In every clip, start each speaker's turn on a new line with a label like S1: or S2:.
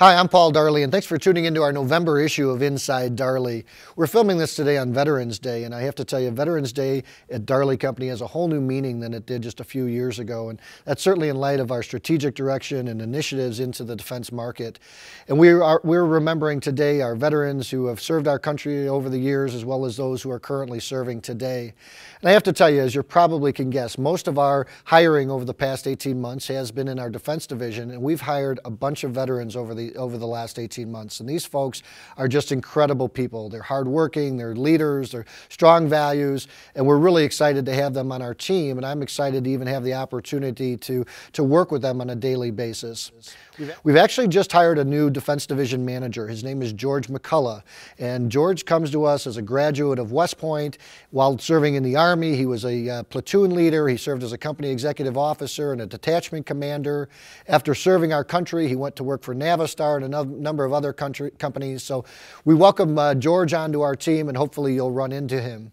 S1: Hi, I'm Paul Darley, and thanks for tuning into our November issue of Inside Darley. We're filming this today on Veterans Day, and I have to tell you, Veterans Day at Darley Company has a whole new meaning than it did just a few years ago, and that's certainly in light of our strategic direction and initiatives into the defense market. And we're remembering today our veterans who have served our country over the years, as well as those who are currently serving today. And I have to tell you, as you probably can guess, most of our hiring over the past 18 months has been in our defense division, and we've hired a bunch of veterans over the last 18 months. And these folks are just incredible people. They're hardworking, they're leaders, they're strong values, and we're really excited to have them on our team. And I'm excited to even have the opportunity to work with them on a daily basis. We've actually just hired a new Defense Division manager. His name is George McCullough, and George comes to us as a graduate of West Point. While serving in the Army, he was a platoon leader. He served as a company executive officer and a detachment commander. After serving our country, he went to work for Navistar and a number of other companies. So we welcome George onto our team, and hopefully you'll run into him.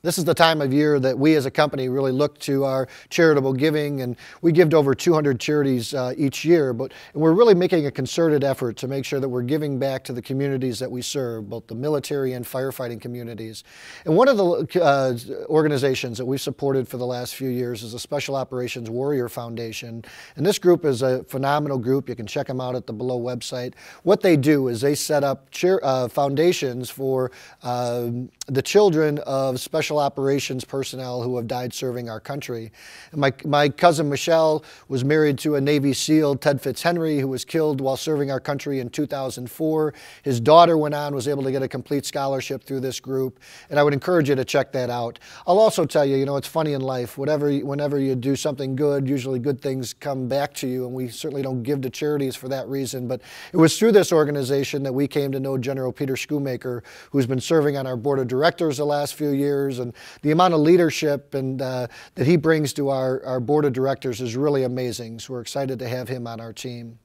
S1: This is the time of year that we as a company really look to our charitable giving, and we give to over 200 charities each year, and we're really making a concerted effort to make sure that we're giving back to the communities that we serve, both the military and firefighting communities. And one of the organizations that we've supported for the last few years is the Special Operations Warrior Foundation, and this group is a phenomenal group. You can check them out at the below website. What they do is they set up foundations for the children of special operations personnel who have died serving our country. And my cousin Michelle was married to a Navy SEAL, Ted Fitzhenry, who was killed while serving our country in 2004. His daughter went on, was able to get a complete scholarship through this group, and I would encourage you to check that out. I'll also tell you, it's funny in life, whenever you do something good, usually good things come back to you, and we certainly don't give to charities for that reason, but it was through this organization that we came to know General Peter Shoemaker, who's been serving on our board of directors the last few years, and the amount of leadership that he brings to our board of directors is really amazing. So we're excited to have him on our team.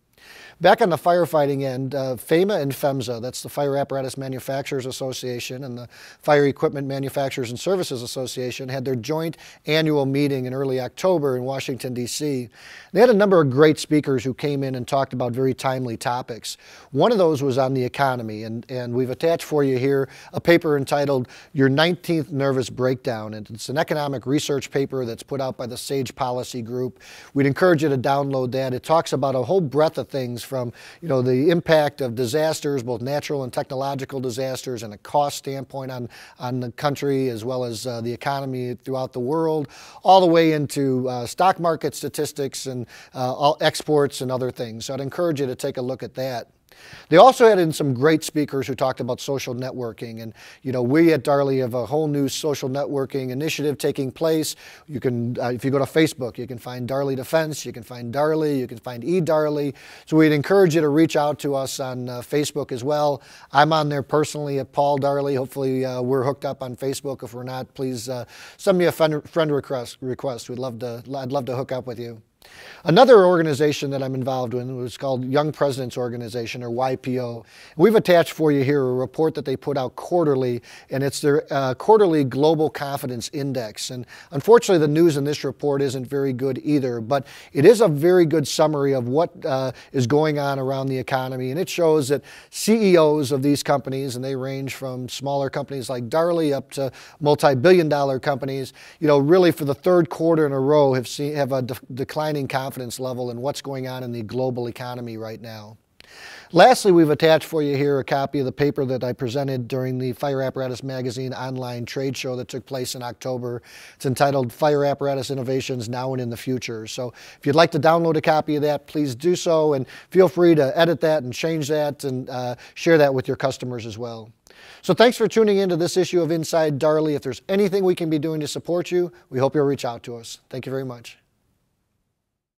S1: Back on the firefighting end, FEMA and PHMSA, that's the Fire Apparatus Manufacturers Association and the Fire Equipment Manufacturers and Services Association, had their joint annual meeting in early October in Washington, D.C. They had a number of great speakers who came in and talked about very timely topics. One of those was on the economy, and we've attached for you here a paper entitled Your 19th Nervous Breakdown. And it's an economic research paper that's put out by the SAGE Policy Group. We'd encourage you to download that. It talks about a whole breadth of things, from the impact of disasters, both natural and technological disasters, and a cost standpoint on the country as well as the economy throughout the world, all the way into stock market statistics and all exports and other things. So I'd encourage you to take a look at that. They also had in some great speakers who talked about social networking, and we at Darley have a whole new social networking initiative taking place. You can, if you go to Facebook, you can find Darley Defense, you can find Darley, you can find eDarley. So we'd encourage you to reach out to us on Facebook as well. I'm on there personally at Paul Darley. Hopefully we're hooked up on Facebook. If we're not, please send me a friend request. I'd love to hook up with you. Another organization that I'm involved in was called Young Presidents Organization, or YPO. We've attached for you here a report that they put out quarterly, and it's their quarterly Global Confidence Index. And unfortunately, the news in this report isn't very good either, but it is a very good summary of what is going on around the economy. And it shows that CEOs of these companies, and they range from smaller companies like Darley up to multi-billion-dollar companies, really for the third quarter in a row have a declining confidence level in what's going on in the global economy right now. Lastly, we've attached for you here a copy of the paper that I presented during the Fire Apparatus Magazine online trade show that took place in October. It's entitled Fire Apparatus Innovations Now and in the Future. So if you'd like to download a copy of that, please do so, and feel free to edit that and change that and share that with your customers as well. So thanks for tuning into this issue of Inside Darley. If there's anything we can be doing to support you, we hope you'll reach out to us. Thank you very much.